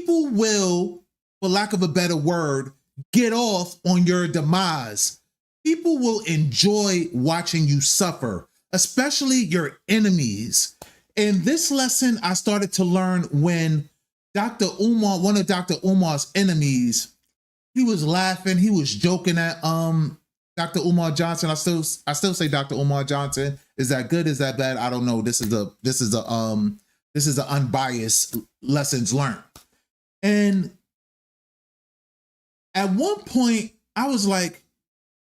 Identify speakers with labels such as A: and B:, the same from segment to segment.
A: People will, for lack of a better word, get off on your demise. People will enjoy watching you suffer, especially your enemies. And this lesson I started to learn when Dr. Umar, one of Dr. Umar's enemies, he was laughing, he was joking at Dr. Umar Johnson. I still say Dr. Umar Johnson. Is that good? Is that bad? I don't know. This is an unbiased lessons learned. And at one point, I was like,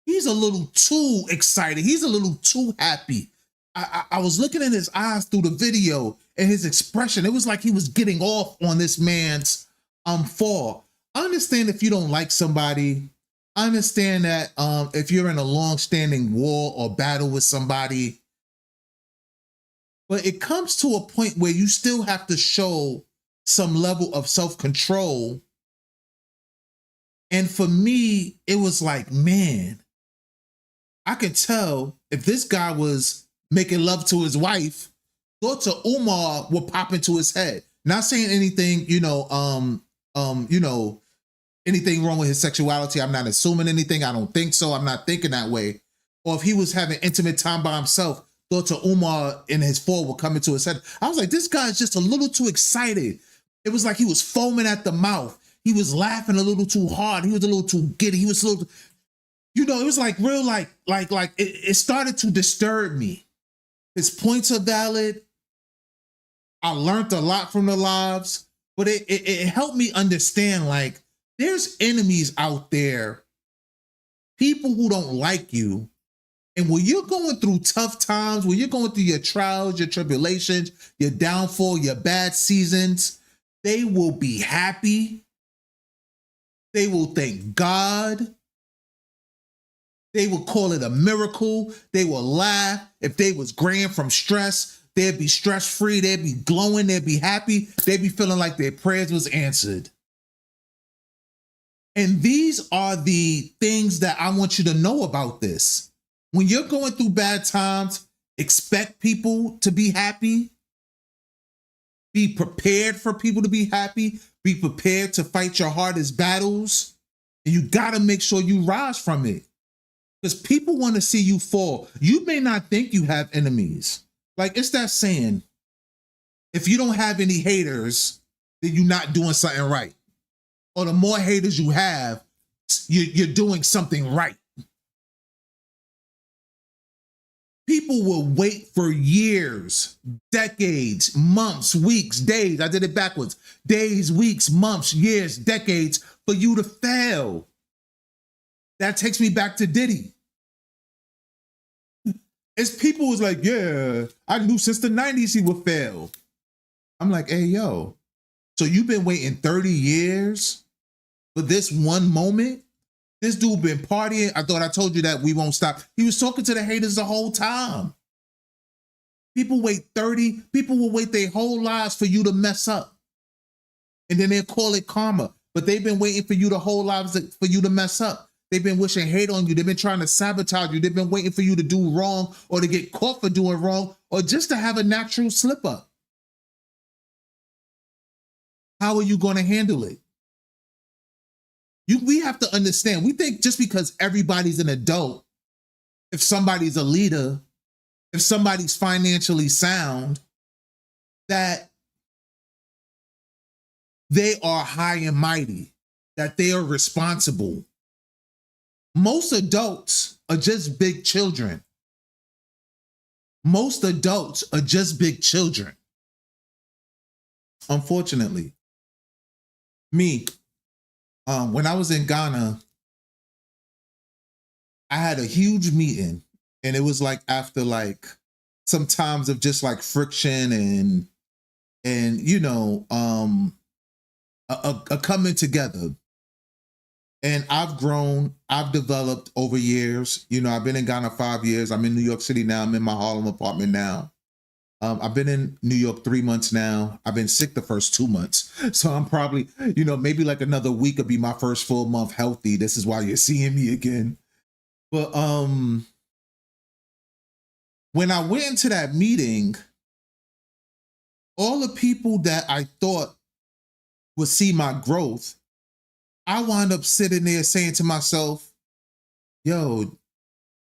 A: he's a little too excited. He's a little too happy. I was looking in his eyes through the video and his expression. It was like he was getting off on this man's fall. I understand if you don't like somebody. I understand that if you're in a long-standing war or battle with somebody. But it comes to a point where you still have to show some level of self-control. And for me, it was like, man, I could tell if this guy was making love to his wife, thoughts of Umar would pop into his head. Not saying anything, anything wrong with his sexuality. I'm not assuming anything. I don't think so. I'm not thinking that way. Or if he was having intimate time by himself, thoughts of Umar in his fall would come into his head. I was like, this guy's just a little too excited. It was like he was foaming at the mouth. He was laughing a little too hard. He was a little too giddy. He was a little, it was like real, it started to disturb me. His points are valid. I learned a lot from the lives, but it helped me understand, like, there's enemies out there, people who don't like you. And when you're going through tough times, when you're going through your trials, your tribulations, your downfall, your bad seasons, they will be happy. They will thank God. They will call it a miracle. They will laugh. If they was graying from stress, they'd be stress-free. They'd be glowing. They'd be happy. They'd be feeling like their prayers was answered. And these are the things that I want you to know about this. When you're going through bad times, expect people to be happy. Be prepared for people to be happy. Be prepared to fight your hardest battles. And you got to make sure you rise from it. Because people want to see you fall. You may not think you have enemies. Like, it's that saying, if you don't have any haters, then you're not doing something right. Or the more haters you have, you're doing something right. People will wait for years, decades, months, weeks, days. I did it backwards. Days, weeks, months, years, decades for you to fail. That takes me back to Diddy. It's people who's like, yeah, I knew since the 90s he would fail. I'm like, hey, yo, so you've been waiting 30 years for this one moment? This dude been partying. I thought I told you that we won't stop. He was talking to the haters the whole time. People will wait their whole lives for you to mess up. And then they'll call it karma. But they've been waiting for you the whole lives for you to mess up. They've been wishing hate on you. They've been trying to sabotage you. They've been waiting for you to do wrong or to get caught for doing wrong or just to have a natural slip up. How are you going to handle it? We have to understand, we think just because everybody's an adult, if somebody's a leader, if somebody's financially sound, that they are high and mighty, that they are responsible. Most adults are just big children. Most adults are just big children. Unfortunately. Me, when I was in Ghana, I had a huge meeting, and it was like after like some times of just like friction and a coming together. And I've grown, I've developed over years. I've been in Ghana 5 years. I'm in New York City now. I'm in my Harlem apartment now. I've been in New York 3 months now. I've been sick the first 2 months. So I'm probably, maybe like another week will be my first full month healthy. This is why you're seeing me again. But when I went into that meeting, all the people that I thought would see my growth, I wind up sitting there saying to myself, yo,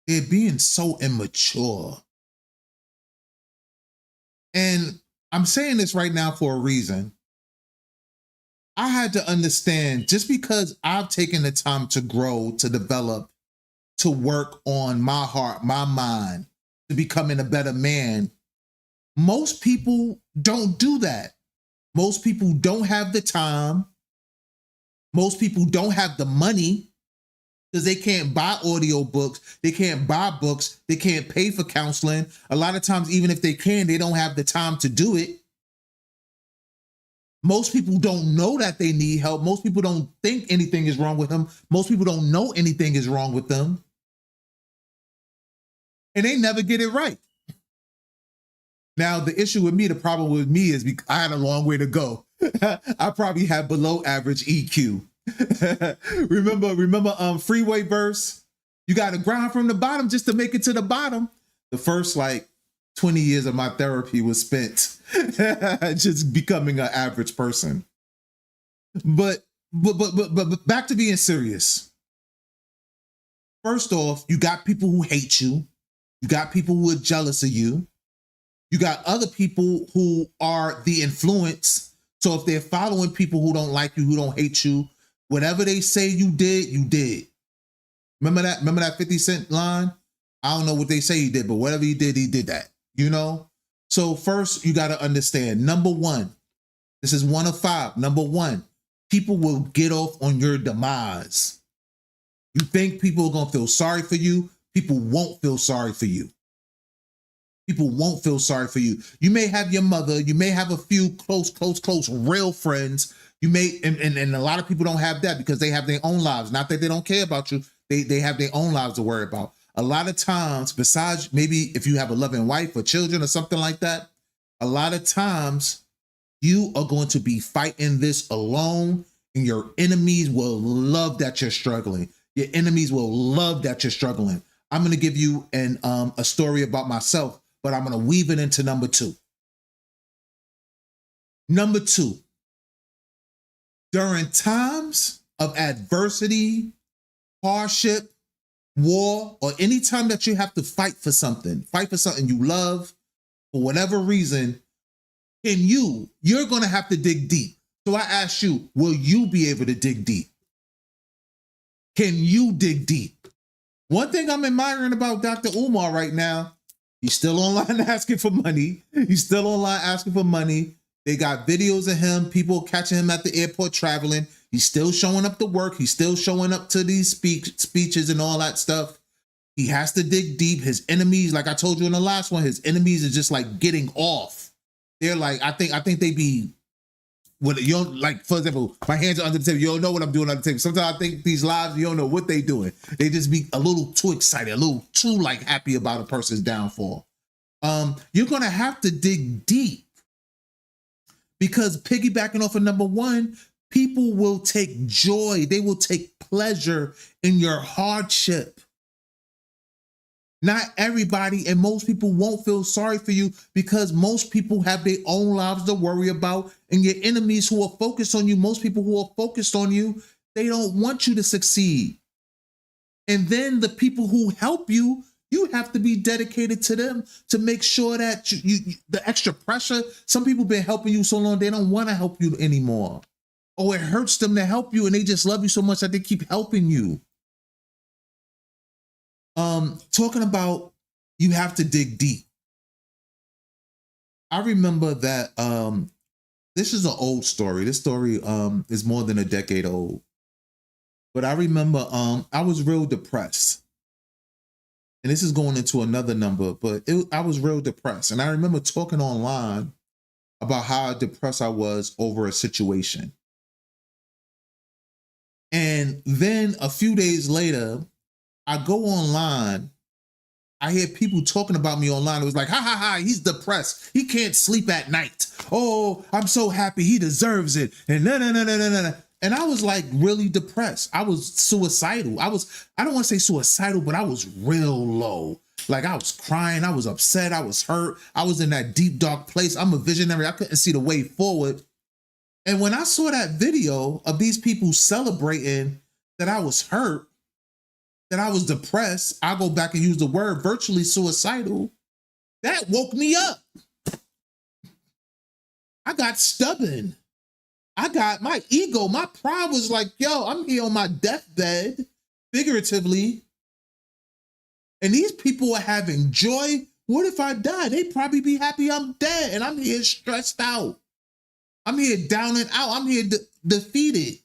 A: they're being so immature. And I'm saying this right now for a reason. I had to understand, just because I've taken the time to grow, to develop, to work on my heart, my mind, to becoming a better man, most people don't do that. Most people don't have the time. Most people don't have the money because they can't buy audio books. They can't buy books. They can't pay for counseling. A lot of times, even if they can, they don't have the time to do it. Most people don't know that they need help. Most people don't think anything is wrong with them. Most people don't know anything is wrong with them. And they never get it right. Now, the issue with me, the problem with me is I had a long way to go. I probably had below average EQ. remember Freeway verse? You got to grind from the bottom just to make it to the bottom. The first 20 years of my therapy was spent just becoming an average person. But back to being serious. First off, you got people who hate you. You got people who are jealous of you. You got other people who are the influence. So if they're following people who don't like you, who don't hate you, whatever they say you did, you did. Remember that 50 Cent line? I don't know what they say he did, but whatever he did that, you know? So first, you got to understand, number one, this is one of five. Number one, people will get off on your demise. You think people are going to feel sorry for you? People won't feel sorry for you. People won't feel sorry for you. You may have your mother, you may have a few close, real friends. You may, and a lot of people don't have that because they have their own lives. Not that they don't care about you. They have their own lives to worry about. A lot of times, besides maybe if you have a loving wife or children or something like that, a lot of times you are going to be fighting this alone, and your enemies will love that you're struggling. Your enemies will love that you're struggling. I'm going to give you a story about myself, but I'm going to weave it into number two. Number two, during times of adversity, hardship, war, or any time that you have to fight for something you love, for whatever reason, you're going to have to dig deep. So I ask you, will you be able to dig deep? Can you dig deep? One thing I'm admiring about Dr. Umar right now, he's still online asking for money. He's still online asking for money. They got videos of him, people catching him at the airport traveling. He's still showing up to work. He's still showing up to these speeches and all that stuff. He has to dig deep. His enemies, like I told you in the last one, his enemies are just getting off. They're I think they be, for example, my hands are under the table. You don't know what I'm doing under the table. Sometimes I think these lives, you don't know what they doing. They just be a little too excited, a little too happy about a person's downfall. You're going to have to dig deep because piggybacking off of number one, people will take joy. They will take pleasure in your hardship. Not everybody and most people won't feel sorry for you because most people have their own lives to worry about, and your enemies who are focused on you, most people who are focused on you, they don't want you to succeed. And then the people who help you, you have to be dedicated to them to make sure that you the extra pressure, some people been helping you so long, they don't want to help you anymore. Or it hurts them to help you and they just love you so much that they keep helping you. Talking about you have to dig deep. I remember that this is an old story. This story is more than a decade old. But I remember I was real depressed. And this is going into another number, but I was real depressed. And I remember talking online about how depressed I was over a situation. And then a few days later, I go online, I hear people talking about me online. It was like, ha, he's depressed. He can't sleep at night. Oh, I'm so happy. He deserves it. And no. And I was really depressed. I was suicidal. I don't want to say suicidal, but I was real low. I was crying. I was upset. I was hurt. I was in that deep, dark place. I'm a visionary. I couldn't see the way forward. And when I saw that video of these people celebrating that I was hurt, that I was depressed, I go back and use the word virtually suicidal, that woke me up. I got stubborn. I got my ego, my pride was like, yo, I'm here on my deathbed, figuratively. And these people are having joy. What if I die? They'd probably be happy I'm dead. And I'm here stressed out. I'm here down and out. I'm here defeated.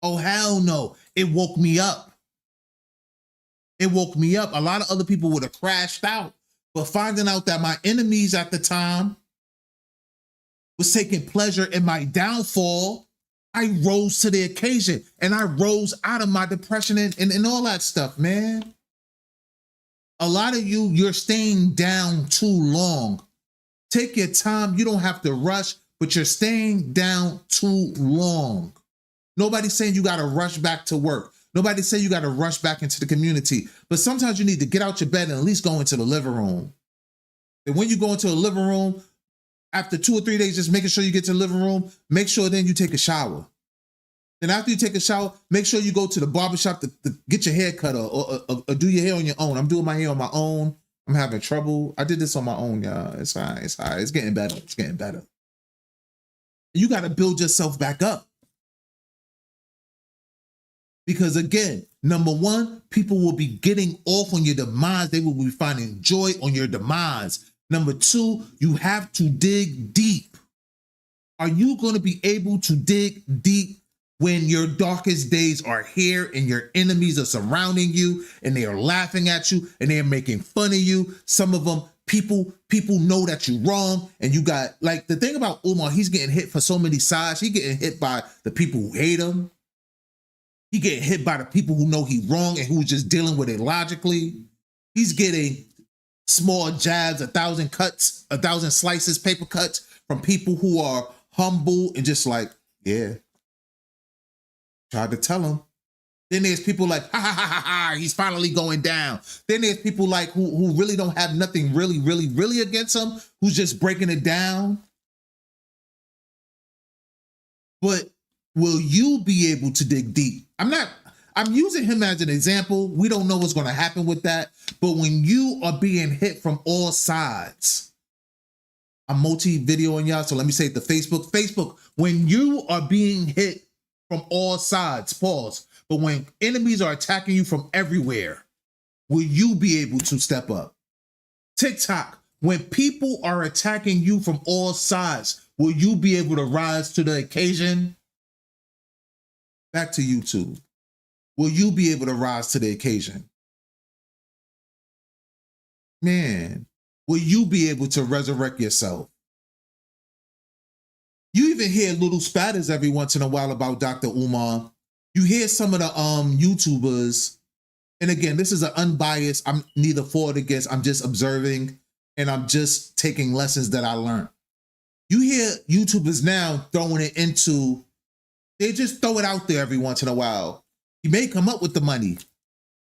A: Oh, hell no. It woke me up. It woke me up. A lot of other people would have crashed out. But finding out that my enemies at the time was taking pleasure in my downfall, I rose to the occasion. And I rose out of my depression and all that stuff, man. A lot of you're staying down too long. Take your time. You don't have to rush, but you're staying down too long. Nobody's saying you got to rush back to work. Nobody's saying you got to rush back into the community. But sometimes you need to get out your bed and at least go into the living room. And when you go into the living room, after 2 or 3 days, just making sure you get to the living room, make sure then you take a shower. Then after you take a shower, make sure you go to the barbershop to get your hair cut or do your hair on your own. I'm doing my hair on my own. I'm having trouble. I did this on my own, y'all. It's all right. It's all right. It's getting better. It's getting better. You got to build yourself back up. Because again, number one, people will be getting off on your demise. They will be finding joy on your demise. Number two, you have to dig deep. Are you going to be able to dig deep when your darkest days are here and your enemies are surrounding you and they are laughing at you and they're making fun of you? Some of them, people know that you're wrong, and you got, like, the thing about Umar, he's getting hit for so many sides. He's getting hit by the people who hate him. He getting hit by the people who know he's wrong and who's just dealing with it logically. He's getting small jabs, 1,000 cuts, 1,000 slices, paper cuts from people who are humble and just like, yeah, tried to tell him. Then there's people like, ha, ha, ha, ha, ha, he's finally going down. Then there's people like who really don't have nothing really against him, who's just breaking it down. But will you be able to dig deep? I'm using him as an example. We don't know what's going to happen with that. But when you are being hit from all sides, I'm multi-videoing y'all, so let me say it to Facebook. Facebook, when you are being hit from all sides, pause. But when enemies are attacking you from everywhere, will you be able to step up? TikTok, when people are attacking you from all sides, will you be able to rise to the occasion? Back to YouTube. Will you be able to rise to the occasion? Man, will you be able to resurrect yourself? You even hear little spatters every once in a while about Dr. Umar. You hear some of the YouTubers, and again, this is an unbiased, I'm neither for or against, I'm just observing, and I'm just taking lessons that I learned. You hear YouTubers now throwing it into, they just throw it out there every once in a while. He may come up with the money,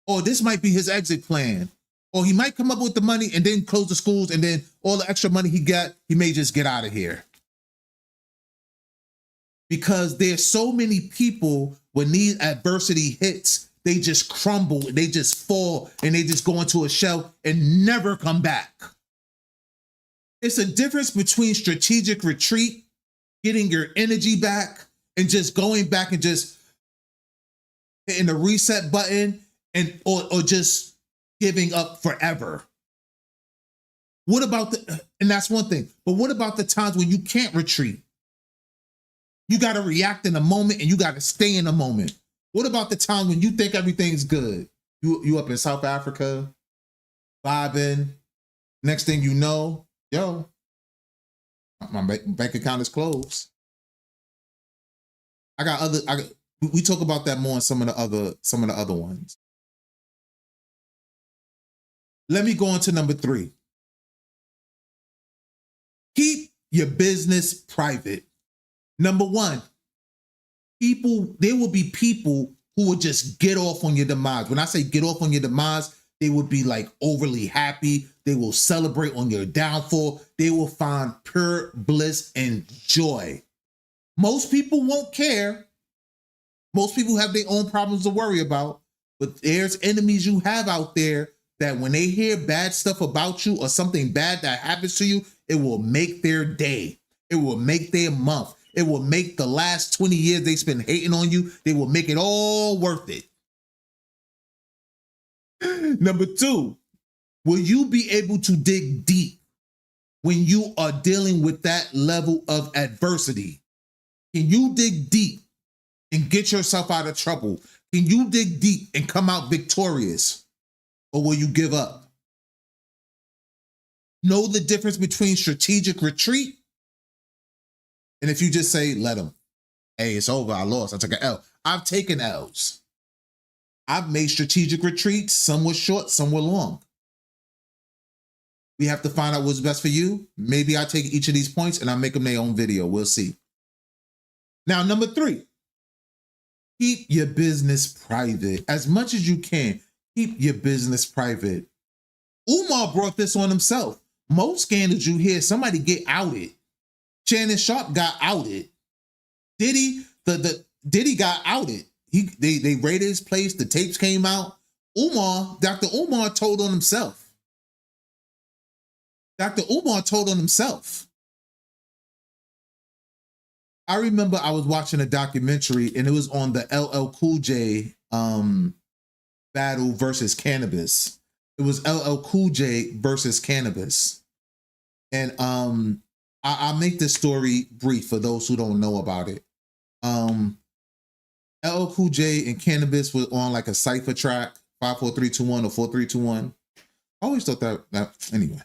A: or this might be his exit plan, or he might come up with the money and then close the schools, and then all the extra money he got, he may just get out of here. Because there's so many people, when these adversity hits, they just crumble, they just fall, and they just go into a shell and never come back. It's a difference between strategic retreat, getting your energy back, and just going back and just hitting the reset button and or just giving up forever. What about and that's one thing, but what about the times when you can't retreat? You got to react in the moment and you got to stay in the moment. What about the time when you think everything's good? You up in South Africa, vibing. Next thing you know, yo, my bank account is closed. We talk about that more in some of the other ones. Let me go on to number 3. Keep your business private. Number 1, there will be people who will just get off on your demise. When I say get off on your demise, they will be like overly happy. They will celebrate on your downfall. They will find pure bliss and joy. Most people won't care. Most people have their own problems to worry about, but there's enemies you have out there that when they hear bad stuff about you or something bad that happens to you, it will make their day. It will make their month. It will make the last 20 years they spent hating on you, they will make it all worth it. Number two, will you be able to dig deep when you are dealing with that level of adversity? Can you dig deep and get yourself out of trouble? Can you dig deep and come out victorious? Or will you give up? Know the difference between strategic retreat and if you just say, let them. Hey, it's over, I lost, I took an L. I've taken L's. I've made strategic retreats. Some were short, some were long. We have to find out what's best for you. Maybe I take each of these points and I make them their own video. We'll see. Now, number three, keep your business private. As much as you can, keep your business private. Umar brought this on himself. Most scandals you hear, somebody get outed. Shannon Sharp got outed. Diddy got outed. They raided his place, the tapes came out. Dr. Umar told on himself. Dr. Umar told on himself. I remember I was watching a documentary and it was on the LL Cool J battle versus Cannabis. It was LL Cool J versus Cannabis. And I'll make this story brief for those who don't know about it. LL Cool J and Cannabis were on like a cipher track, 5 4 3 2 1 or 4 3 2 1. I always thought that anyway.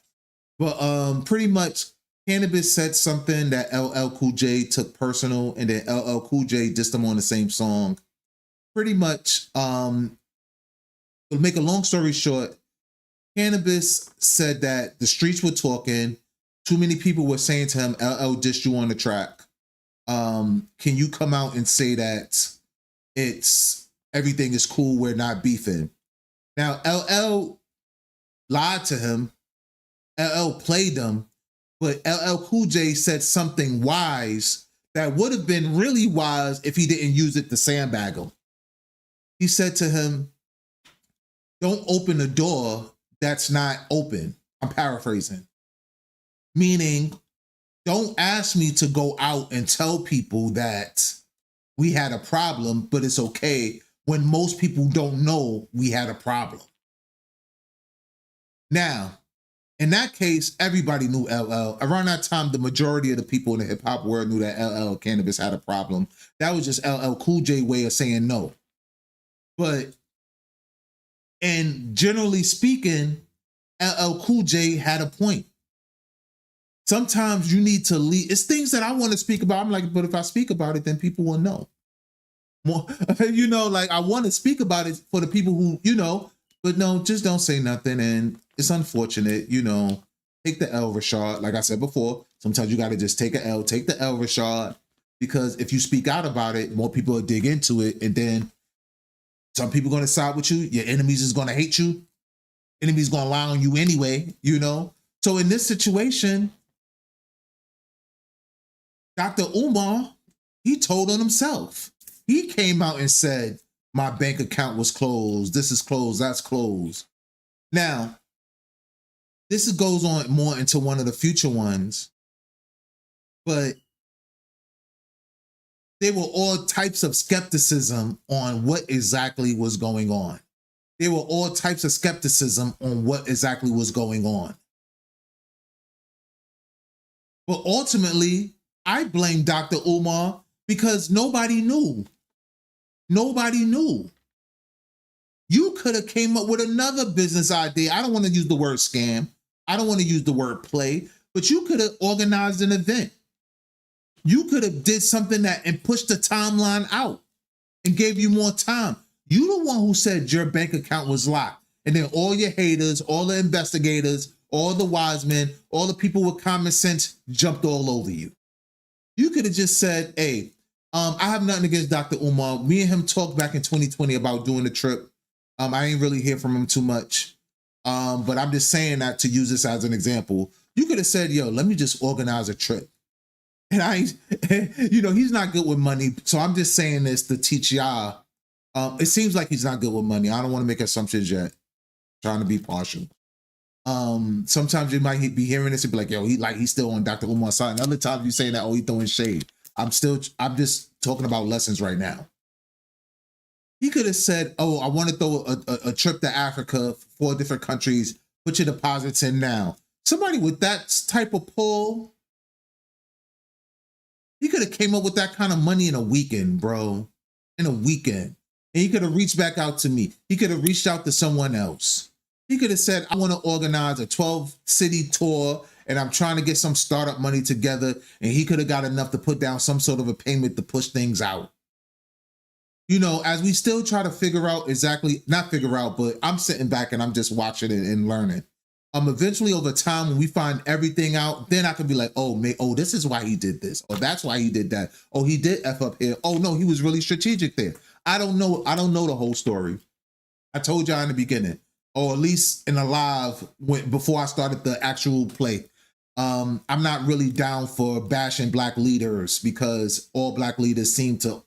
A: But pretty much Cannabis said something that LL Cool J took personal, and then LL Cool J dissed him on the same song. Pretty much, to make a long story short, Cannabis said that the streets were talking. Too many people were saying to him, LL dissed you on the track. Can you come out and say that everything is cool, we're not beefing? Now, LL lied to him. LL played them, but LL Cool J said something wise that would have been really wise if he didn't use it to sandbag him. He said to him, don't open a door that's not open. I'm paraphrasing. Meaning, don't ask me to go out and tell people that we had a problem, but it's okay, when most people don't know we had a problem. Now, in that case, everybody knew LL. Around that time, the majority of the people in the hip hop world knew that LL Cannabis had a problem. That was just LL Cool J way of saying no. But, and generally speaking, LL Cool J had a point. Sometimes you need to leave. It's things that I want to speak about. I'm like, but if I speak about it, then people will know. More, you know, like I want to speak about it for the people who, you know, but no, just don't say nothing. And it's unfortunate, you know, take the L, Rashad. Like I said before, sometimes you got to just take an L, take the L, Rashad, because if you speak out about it, more people will dig into it. And then some people are going to side with you. Your enemies is going to hate you. Enemies going to lie on you anyway, you know? So in this situation, Dr. Umar, he told on himself. He came out and said, my bank account was closed. This is closed. That's closed. Now, this goes on more into one of the future ones, but there were all types of skepticism on what exactly was going on. There were all types of skepticism on what exactly was going on. But ultimately, I blame Dr. Umar because nobody knew. Nobody knew. You could have came up with another business idea. I don't want to use the word scam. I don't want to use the word play, but you could have organized an event. You could have did something that and pushed the timeline out and gave you more time. You the one who said your bank account was locked. And then all your haters, all the investigators, all the wise men, all the people with common sense jumped all over you. You could have just said, hey, I have nothing against Dr. Umar. Me and him talked back in 2020 about doing the trip. I ain't really hear from him too much. But I'm just saying that to use this as an example. You could have said, yo, let me just organize a trip. And he's not good with money. So I'm just saying this to teach y'all. It seems like he's not good with money. I don't want to make assumptions yet. Trying to be partial. Sometimes you might be hearing this and be like, yo, he's still on Dr. Umar's side. And other times you saying that, oh, he's throwing shade. I'm just talking about lessons right now. He could have said, oh, I want to throw a trip to Africa, 4 different countries, put your deposits in now. Somebody with that type of pull, he could have came up with that kind of money in a weekend, bro. In a weekend. And he could have reached back out to me. He could have reached out to someone else. He could have said, I want to organize a 12-city tour, and I'm trying to get some startup money together. And he could have got enough to put down some sort of a payment to push things out. As we still try to figure out not figure out, but I'm sitting back and I'm just watching it and learning. Eventually over time, when we find everything out, then I can be like, oh, this is why he did this. Or that's why he did that. Oh, he did F up here. Oh no, he was really strategic there. I don't know the whole story. I told y'all in the beginning, or at least in a live before I started the actual play. I'm not really down for bashing black leaders because all black leaders seem to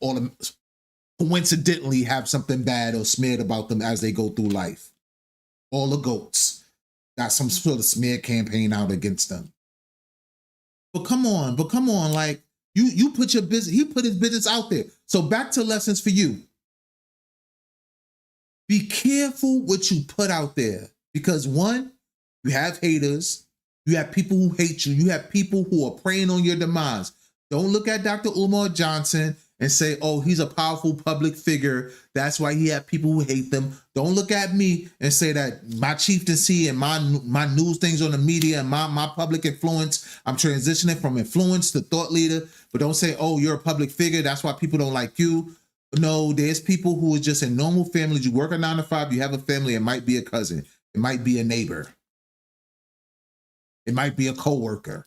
A: coincidentally have something bad or smeared about them as they go through life. All the goats got some sort of smear campaign out against them. But come on, like you put your business, he put his business out there. So back to lessons for you. Be careful what you put out there because one, you have haters, you have people who hate you, you have people who are preying on your demise. Don't look at Dr. Umar Johnson and say, oh, he's a powerful public figure. That's why he had people who hate them. Don't look at me and say that my chieftaincy and my news things on the media and my public influence, I'm transitioning from influence to thought leader. But don't say, oh, you're a public figure. That's why people don't like you. No, there's people who are just in normal families. You work a 9 to 5, you have a family. It might be a cousin. It might be a neighbor. It might be a coworker.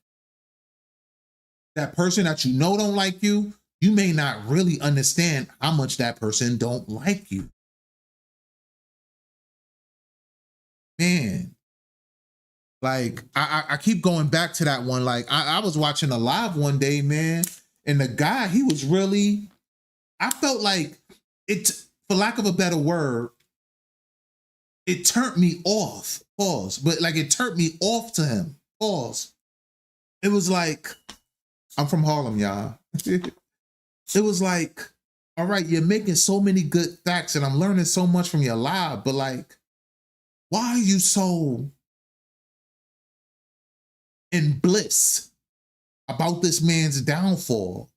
A: That person that don't like you, you may not really understand how much that person don't like you. Man, like I keep going back to that one. Like I was watching a live one day, man, and the guy, he was really, I felt like it, for lack of a better word, it turned me off. Pause. But like it turned me off to him. Pause. It was like, I'm from Harlem, y'all. It was like, all right, you're making so many good facts and I'm learning so much from your live, but like, why are you so in bliss about this man's downfall?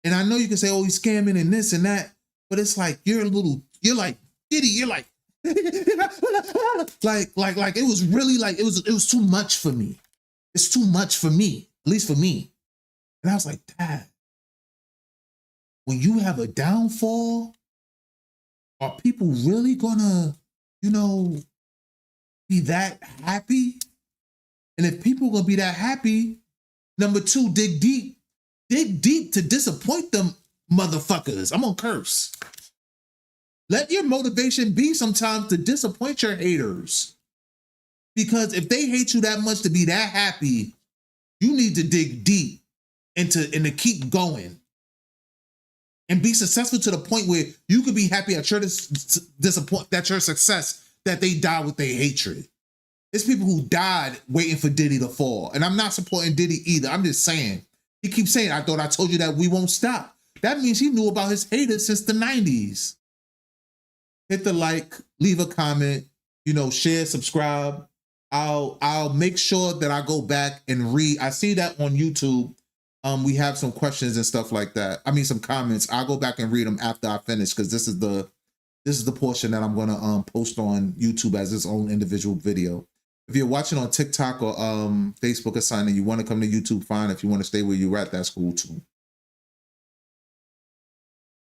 A: And I know you can say, oh, he's scamming and this and that, but it's like, you're like, giddy, you're like, like it was really like, it was too much for me. It's too much for me, at least for me. And I was like, Dad, when you have a downfall, are people really gonna, be that happy? And if people are gonna be that happy, number 2, dig deep to disappoint them motherfuckers. I'm gonna curse. Let your motivation be sometimes to disappoint your haters. Because if they hate you that much to be that happy, you need to dig deep and to keep going. And be successful to the point where you could be happy at your success, that they die with their hatred. It's people who died waiting for Diddy to fall. And I'm not supporting Diddy either. I'm just saying, he keeps saying, I thought I told you that we won't stop. That means he knew about his haters since the 90s. Hit the like, leave a comment, share, subscribe. I'll make sure that I go back and read. I see that on YouTube. We have some questions and stuff like that. I mean, some comments. I'll go back and read them after I finish because this is the portion that I'm gonna post on YouTube as its own individual video. If you're watching on TikTok or Facebook or something, and you want to come to YouTube, fine. If you want to stay where you're at, that's cool too.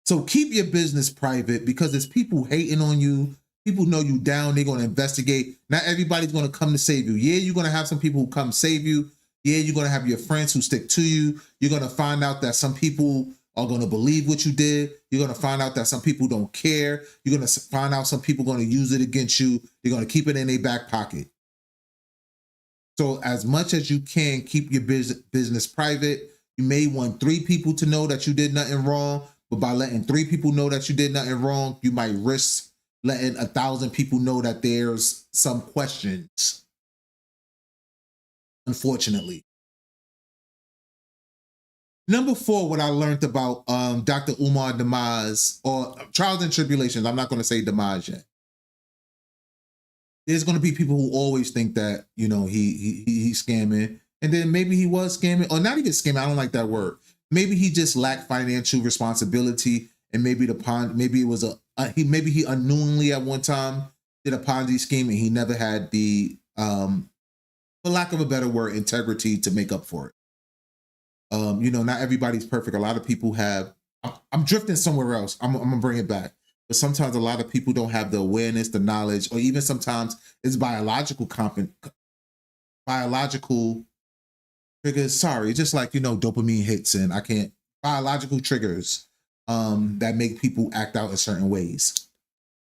A: So keep your business private because there's people hating on you. People know you down. They're gonna investigate. Not everybody's gonna come to save you. Yeah, you're gonna have some people who come save you. Yeah, you're going to have your friends who stick to you. You're going to find out that some people are going to believe what you did. You're going to find out that some people don't care. You're going to find out some people are going to use it against you. You're going to keep it in their back pocket. So as much as you can, keep your business private. You may want 3 people to know that you did nothing wrong, but by letting 3 people know that you did nothing wrong, you might risk letting 1,000 people know that there's some questions, unfortunately. Number 4, what I learned about Dr. Umar demise, or trials and tribulations. I'm not going to say demise yet. There's going to be people who always think that, you know, he's scamming, and then maybe he was scamming, or not even scamming. I don't like that word. Maybe he just lacked financial responsibility, and maybe maybe it was maybe he unknowingly at one time did a Ponzi scheme, and he never had the, for lack of a better word, integrity to make up for it. You know, not everybody's perfect. A lot of people have. I'm drifting somewhere else. I'm gonna bring it back. But sometimes a lot of people don't have the awareness, the knowledge, or even sometimes it's biological triggers. Sorry, just like, you know, dopamine hits, and biological triggers that make people act out in certain ways.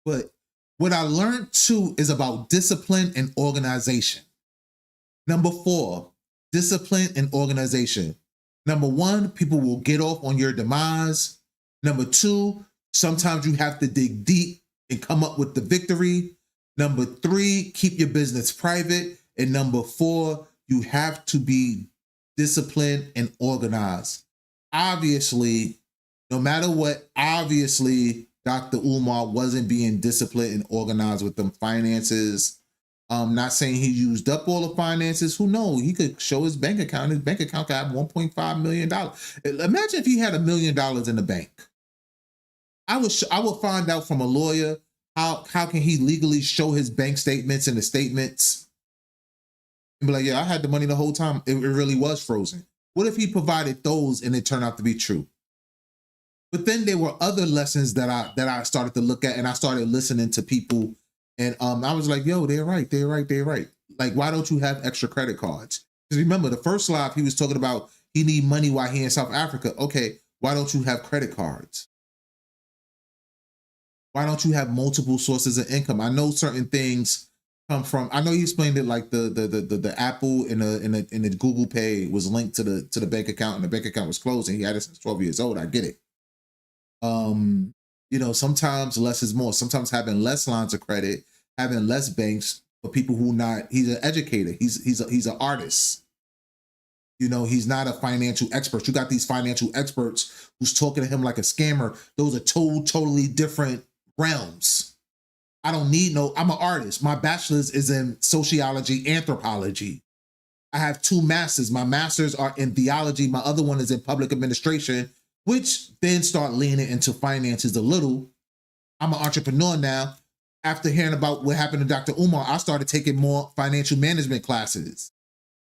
A: But what I learned too is about discipline and organization. Number 4, discipline and organization. Number 1, people will get off on your demise. Number 2, sometimes you have to dig deep and come up with the victory. Number 3, keep your business private. And number 4, you have to be disciplined and organized. Obviously, no matter what, obviously, Dr. Umar wasn't being disciplined and organized with them finances. Not saying he used up all the finances. Who knows? He could show his bank account. His bank account could have $1.5 million. Imagine if he had $1 million in the bank. I would find out from a lawyer how can he legally show his bank statements and the statements and be like, yeah, I had the money the whole time. It really was frozen. What if he provided those and it turned out to be true? But then there were other lessons that I started to look at, and I started listening to people. And I was like, yo, they're right. Like, why don't you have extra credit cards? Because remember, the first slide, he was talking about he need money while he in South Africa. Okay, why don't you have credit cards? Why don't you have multiple sources of income? I know certain things come from, I know you explained it like the Apple and the Google Pay was linked to the bank account, and the bank account was closed, and he had it since 12 years old. I get it. You know, sometimes less is more. Sometimes having less lines of credit, having less banks for people who not, he's an educator. He's an artist. You know, he's not a financial expert. You got these financial experts who's talking to him like a scammer. Those are totally different realms. I don't need I'm an artist. My bachelor's is in sociology, anthropology. I have 2 masters. My masters are in theology. My other one is in public administration, which then start leaning into finances a little. I'm an entrepreneur now. After hearing about what happened to Dr. Umar, I started taking more financial management classes.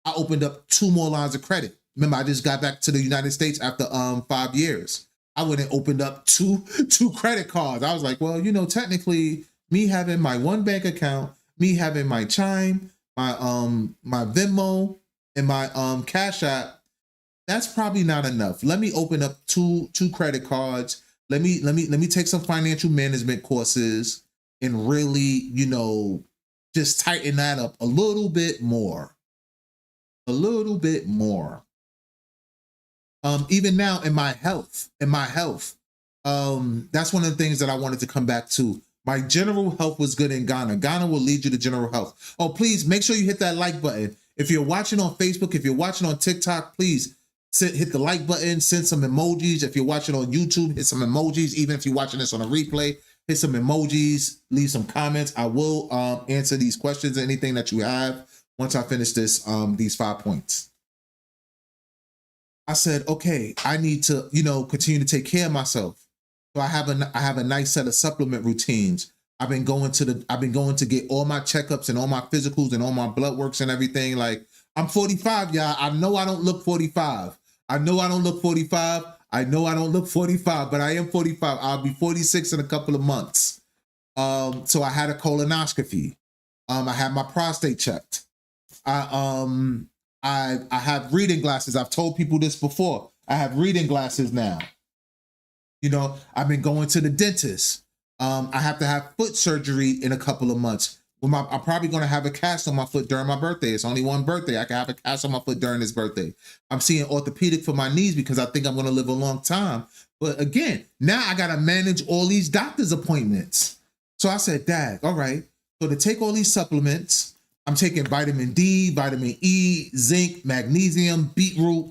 A: I opened up 2 more lines of credit. Remember, I just got back to the United States after 5 years. I went and opened up two credit cards. I was like, well, you know, technically, me having my 1 bank account, me having my Chime, my Venmo, and my Cash App, that's probably not enough. Let me open up two credit cards. Let me take some financial management courses and really, you know, just tighten that up a little bit more. A little bit more. Even now in my health, that's one of the things that I wanted to come back to. My general health was good in Ghana. Ghana will lead you to general health. Oh, please make sure you hit that like button. If you're watching on Facebook, if you're watching on TikTok, please hit the like button, send some emojis. If you're watching on YouTube, hit some emojis. Even if you're watching this on a replay, hit some emojis, leave some comments. I will answer these questions, anything that you have, once I finish this, these 5 points. I said, okay, I need to, you know, continue to take care of myself. So I have a nice set of supplement routines. I've been going to get all my checkups and all my physicals and all my blood works and everything. Like, I'm 45, y'all. I know I don't look 45. I know I don't look 45. I know I don't look 45, but I am 45. I'll be 46 in a couple of months. So I had a colonoscopy. I had my prostate checked. I have reading glasses. I've told people this before. I have reading glasses now. You know, I've been going to the dentist. I have to have foot surgery in a couple of months. I'm probably going to have a cast on my foot during my birthday. It's only one birthday. I can have a cast on my foot during this birthday. I'm seeing orthopedic for my knees because I think I'm going to live a long time. But again, now I got to manage all these doctor's appointments. So I said, Dad, all right. So to take all these supplements, I'm taking vitamin D, vitamin E, zinc, magnesium, beetroot.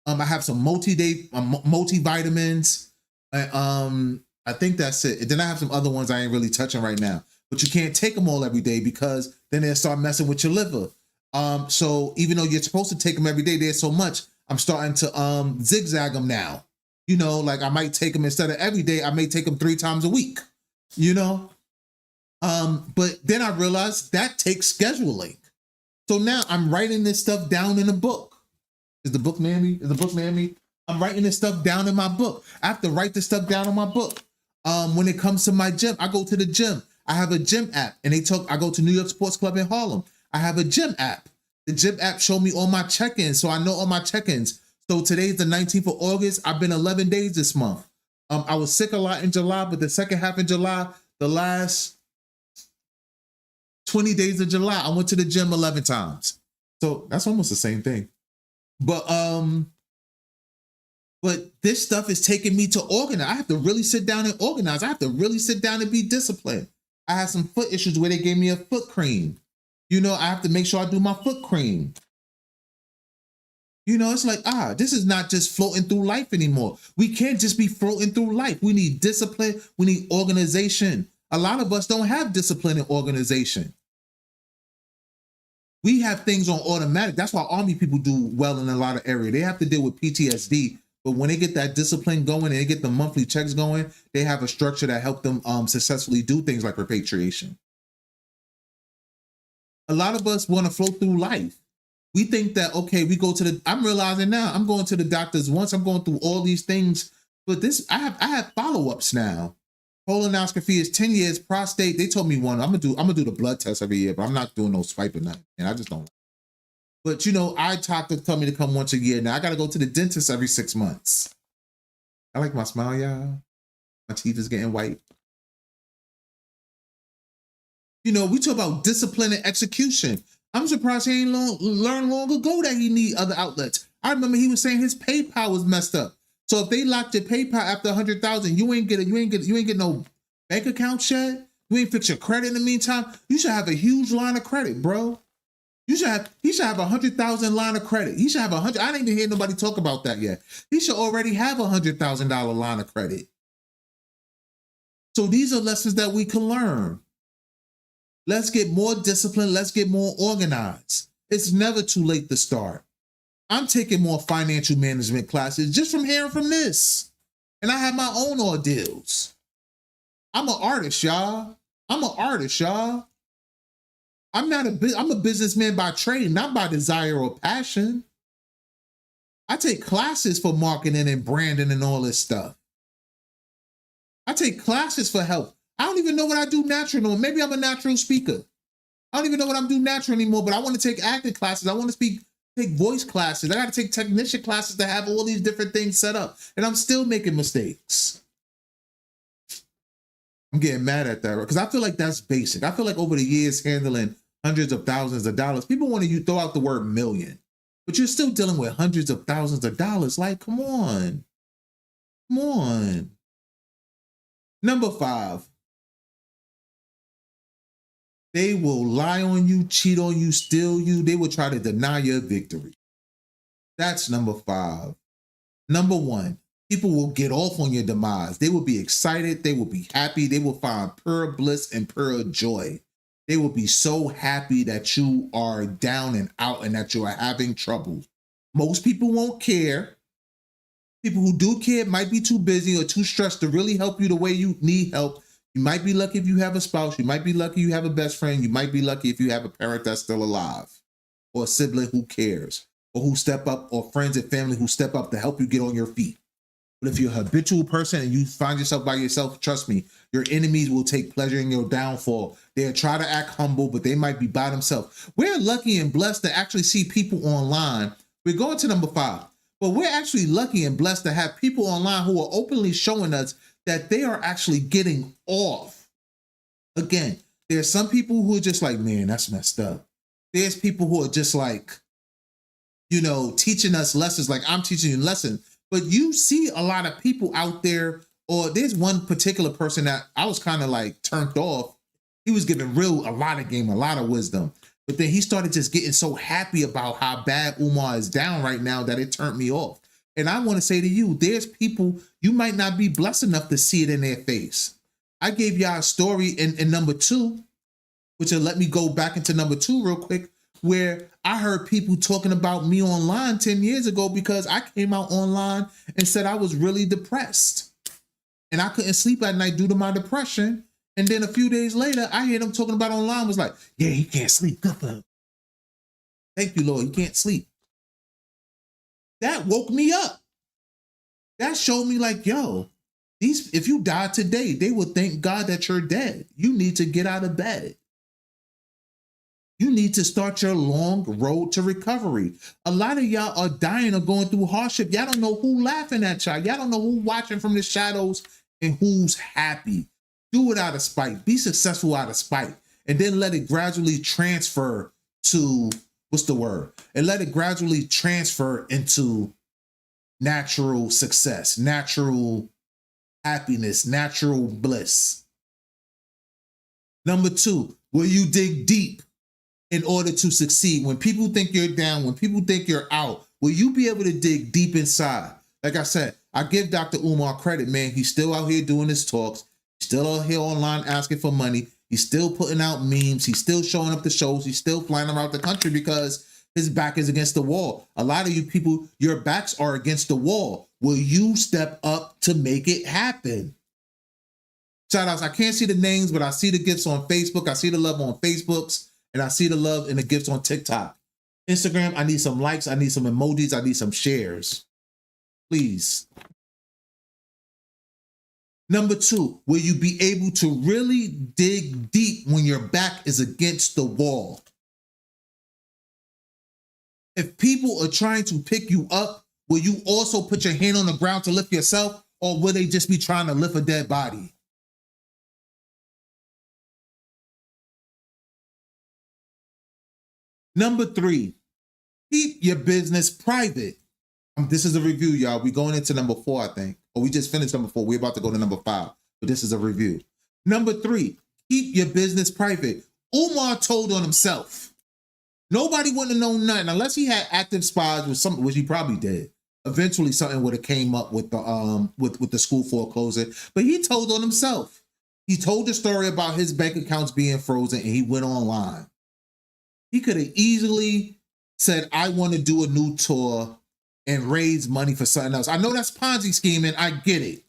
A: I have some multivitamins. I think that's it. Then I have some other ones I ain't really touching right now. But you can't take them all every day because then they'll start messing with your liver. So even though you're supposed to take them every day, there's so much, I'm starting to zigzag them now. You know, like I might take them instead of every day, I may take them 3 times a week, you know? But then I realized that takes scheduling. So now I'm writing this stuff down in a book. Is the book man me? Is the book man me? I'm writing this stuff down in my book. I have to write this stuff down in my book. When it comes to my gym, I go to the gym. I have a gym app, and I go to New York Sports Club in Harlem. I have a gym app. The gym app showed me all my check-ins, so I know all my check-ins. So today's the 19th of August. I've been 11 days this month. I was sick a lot in July, but the second half of July, the last 20 days of July, I went to the gym 11 times. So that's almost the same thing. But this stuff is taking me to organize. I have to really sit down and organize. I have to really sit down and be disciplined. I had some foot issues where they gave me a foot cream. You know, I have to make sure I do my foot cream. You know, it's like, this is not just floating through life anymore. We can't just be floating through life. We need discipline. We need organization. A lot of us don't have discipline and organization. We have things on automatic. That's why Army people do well in a lot of areas. They have to deal with PTSD. But when they get that discipline going and they get the monthly checks going, they have a structure that helps them successfully do things like repatriation. A lot of us want to float through life. We think that, okay, I'm realizing now, I'm going to the doctors once, I'm going through all these things, but I have follow-ups now. Colonoscopy is 10 years, prostate, they told me one, I'm gonna do the blood test every year, but I'm not doing no swiping nothing, and I just don't. But you know, eye doctors tell me to come once a year. Now I gotta go to the dentist every 6 months. I like my smile, y'all. My teeth is getting white. You know, we talk about discipline and execution. I'm surprised he ain't learned long ago that he need other outlets. I remember he was saying his PayPal was messed up. So if they locked your PayPal after 100,000, you ain't get no bank account yet. You ain't fix your credit in the meantime. You should have a huge line of credit, bro. He should have 100,000 line of credit. He should have 100. I didn't even hear nobody talk about that yet. He should already have $100,000 line of credit. So these are lessons that we can learn. Let's get more disciplined. Let's get more organized. It's never too late to start. I'm taking more financial management classes just from hearing from this. And I have my own ordeals. I'm an artist, y'all. I'm a businessman by trade, not by desire or passion. I take classes for marketing and branding and all this stuff. I take classes for health. I don't even know what I do natural. Maybe I'm a natural speaker. I don't even know what I'm doing natural anymore, but I want to take acting classes. I want to take voice classes. I got to take technician classes to have all these different things set up. And I'm still making mistakes. I'm getting mad at that, because I feel like that's basic. I feel like over the years handling hundreds of thousands of dollars, people want to throw out the word million, but you're still dealing with hundreds of thousands of dollars. Like, come on. Come on. Number 5. They will lie on you, cheat on you, steal you. They will try to deny your victory. That's number 5. Number 1, people will get off on your demise. They will be excited. They will be happy. They will find pure bliss and pure joy. They will be so happy that you are down and out and that you are having trouble. Most people won't care. People who do care might be too busy or too stressed to really help you the way you need help. You might be lucky if you have a spouse. You might be lucky you have a best friend. You might be lucky if you have a parent that's still alive, or a sibling who cares, or who step up, or friends and family who step up to help you get on your feet. But if you're a habitual person and you find yourself by yourself, trust me, your enemies will take pleasure in your downfall. They'll try to act humble, but they might be by themselves. We're lucky and blessed to actually see people online. We're going to number 5, but we're actually lucky and blessed to have people online who are openly showing us that they are actually getting off. Again, There's some people who are just like, man, that's messed up. There's people who are just like, you know, teaching us lessons like I'm teaching you a lesson. But you see a lot of people out there, or there's one particular person that I was kind of like turned off. He was giving a lot of game, a lot of wisdom. But then he started just getting so happy about how bad Umar is down right now that it turned me off. And I want to say to you, there's people, you might not be blessed enough to see it in their face. I gave y'all a story in number 2, which will let me go back into number 2 real quick, where I heard people talking about me online 10 years ago because I came out online and said I was really depressed. And I couldn't sleep at night due to my depression. And then a few days later, I hear them talking about online, was like, yeah, he can't sleep. Good for him. Thank you, Lord. He can't sleep. That woke me up. That showed me like, yo, if you die today, they will thank God that you're dead. You need to get out of bed. You need to start your long road to recovery. A lot of y'all are dying or going through hardship. Y'all don't know who laughing at y'all. Y'all don't know who watching from the shadows and who's happy. Do it out of spite. Be successful out of spite. And then let it gradually transfer to, what's the word? And let it gradually transfer into natural success, natural happiness, natural bliss. Number 2, will you dig deep in order to succeed? When people think you're down, when people think you're out, will you be able to dig deep inside? Like I said, I give Dr. Umar credit, man. He's still out here doing his talks. He's still out here online asking for money. He's still putting out memes. He's still showing up the shows. He's still flying around the country because his back is against the wall. A lot of you people, your backs are against the wall. Will you step up to make it happen? Shout outs. I can't see the names, but I see the gifts on Facebook. I see the love on Facebooks, and I see the love and the gifts on TikTok. Instagram, I need some likes. I need some emojis. I need some shares. Please. Number 2, will you be able to really dig deep when your back is against the wall? If people are trying to pick you up, will you also put your hand on the ground to lift yourself, or will they just be trying to lift a dead body? Number 3, keep your business private. This is a review, y'all. We're going into number 4, I think. Or we just finished number 4. We're about to go to number 5, but this is a review. Number 3, keep your business private. Umar told on himself. Nobody wouldn't have known nothing unless he had active spies with something, which he probably did. Eventually, something would have came up with the with the school foreclosure. But he told on himself. He told the story about his bank accounts being frozen, and he went online. He could have easily said, "I want to do a new tour and raise money for something else." I know that's Ponzi scheming. I get it.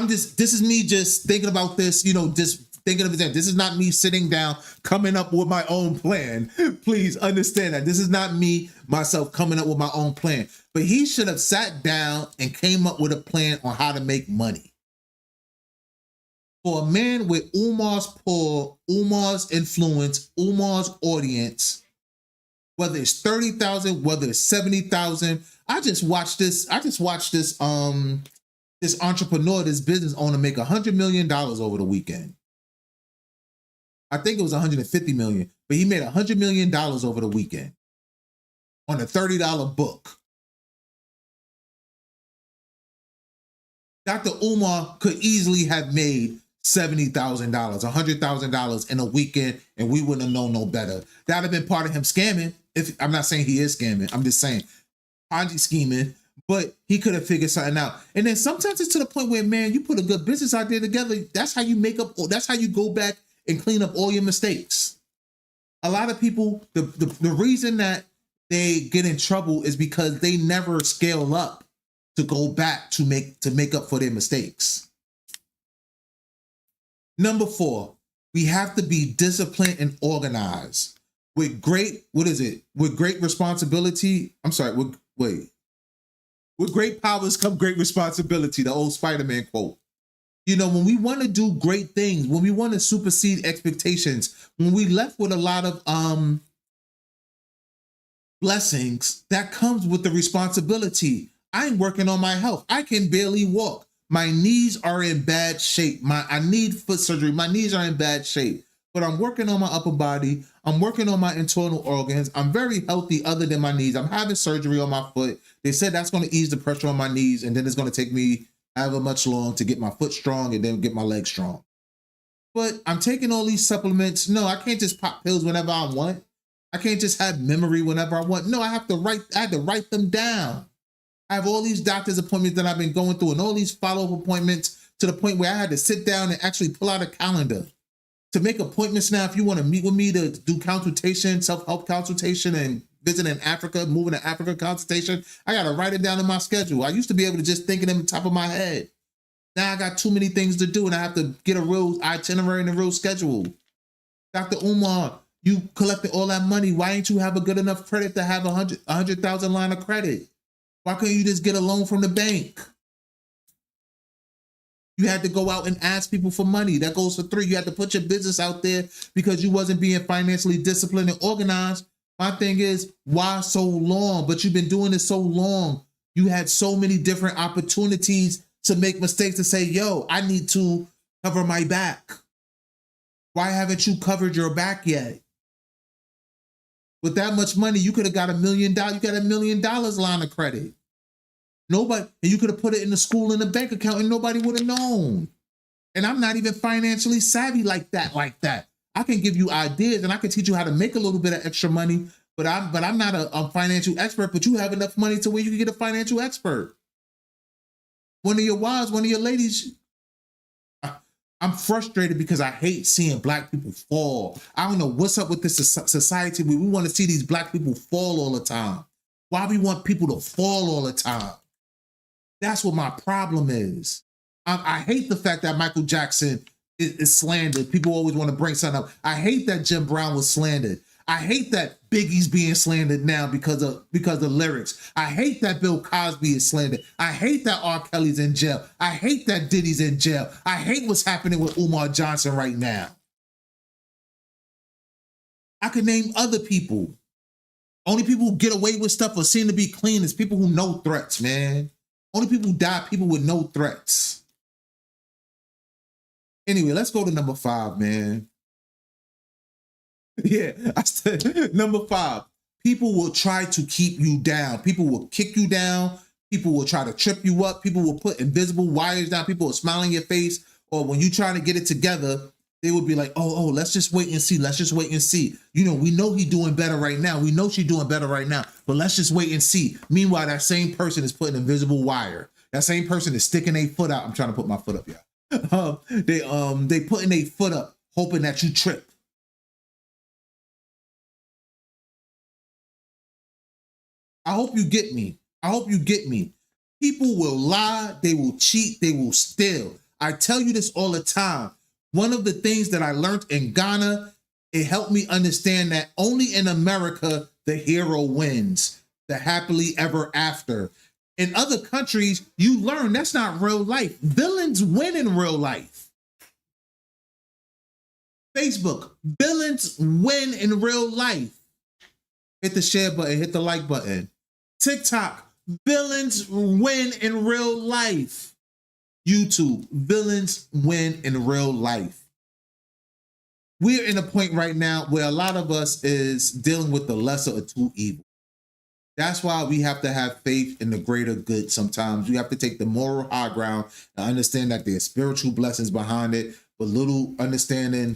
A: This is me just thinking about this, you know, just thinking of it. This is not me sitting down, coming up with my own plan. Please understand that. This is not me, myself, coming up with my own plan. But he should have sat down and came up with a plan on how to make money. For a man with Umar's pull, Umar's influence, Umar's audience, whether it's 30,000, whether it's 70,000. I just watched this entrepreneur, this business owner make $100 million over the weekend. I think it was $150 million, but he made $100 million over the weekend on a $30 book. Dr. Umar could easily have made $70,000, $100,000 in a weekend, and we wouldn't have known no better. That'd have been part of him scamming. I'm not saying he is scamming. I'm just saying Ponzi scheming, but he could have figured something out. And then sometimes it's to the point where, man, you put a good business idea together. That's how you that's how you go back and clean up all your mistakes. A lot of people, the reason that they get in trouble is because they never scale up to go back to make up for their mistakes. Number 4, we have to be disciplined and organized. With great responsibility, with great powers come great responsibility, the old Spider-Man quote. You know, when we want to do great things, when we want to supersede expectations, when we left with a lot of blessings, that comes with the responsibility. I'm working on my health. I can barely walk. My knees are in bad shape. I need foot surgery. My knees are in bad shape. but I'm working on my upper body. I'm working on my internal organs. I'm very healthy other than my knees. I'm having surgery on my foot. They said that's going to ease the pressure on my knees, and then it's going to take me however much long to get my foot strong and then get my legs strong. But I'm taking all these supplements. No, I can't just pop pills whenever I want. I can't just have memory whenever I want. No, I had to write them down. I have all these doctor's appointments that I've been going through and all these follow-up appointments to the point where I had to sit down and actually pull out a calendar to make appointments now. If you want to meet with me to do consultation, self-help consultation, and visit in Africa, moving to Africa consultation, I got to write it down in my schedule. I used to be able to just think it in the top of my head. Now I got too many things to do and I have to get a real itinerary and a real schedule. Dr. Umar, you collected all that money. Why ain't you have a good enough credit to have 100,000 line of credit? Why couldn't you just get a loan from the bank? You had to go out and ask people for money. That goes for 3. You had to put your business out there because you wasn't being financially disciplined and organized. My thing is, why so long? But you've been doing this so long. You had so many different opportunities to make mistakes, to say, yo, I need to cover my back. Why haven't you covered your back yet? With that much money, you could have got $1 million. You got $1 million line of credit. Nobody, and you could have put it in the school in the bank account and nobody would have known. And I'm not even financially savvy like that. I can give you ideas and I can teach you how to make a little bit of extra money, but I'm not a financial expert, but you have enough money to where you can get a financial expert. One of your wives, one of your ladies, I'm frustrated because I hate seeing Black people fall. I don't know what's up with this society where we want to see these Black people fall all the time. Why we want people to fall all the time? That's what my problem is. I hate the fact that Michael Jackson is slandered. People always want to bring something up. I hate that Jim Brown was slandered. I hate that Biggie's being slandered now because of lyrics. I hate that Bill Cosby is slandered. I hate that R. Kelly's in jail. I hate that Diddy's in jail. I hate what's happening with Umar Johnson right now. I could name other people. Only people who get away with stuff or seem to be clean is people who know threats, man. Only people who die, people with no threats. Anyway, let's go to number 5, man. Yeah, I said number 5. People will try to keep you down. People will kick you down. People will try to trip you up. People will put invisible wires down. People will smile in your face. Or when you're trying to get it together, they would be like, oh, let's just wait and see. Let's just wait and see. You know, we know he's doing better right now. We know she's doing better right now, but let's just wait and see. Meanwhile, that same person is putting invisible wire. That same person is sticking a foot out. I'm trying to put my foot up, yeah. They putting a foot up, hoping that you trip. I hope you get me. I hope you get me. People will lie. They will cheat. They will steal. I tell you this all the time. One of the things that I learned in Ghana, it helped me understand that only in America, the hero wins, the happily ever after. In other countries, you learn that's not real life. Villains win in real life. Facebook, villains win in real life. Hit the share button, hit the like button. TikTok, villains win in real life. YouTube, villains win in real life. We're in a point right now where a lot of us is dealing with the lesser of two evils. That's why we have to have faith in the greater good sometimes. We have to take the moral high ground and understand that there's spiritual blessings behind it, but little understanding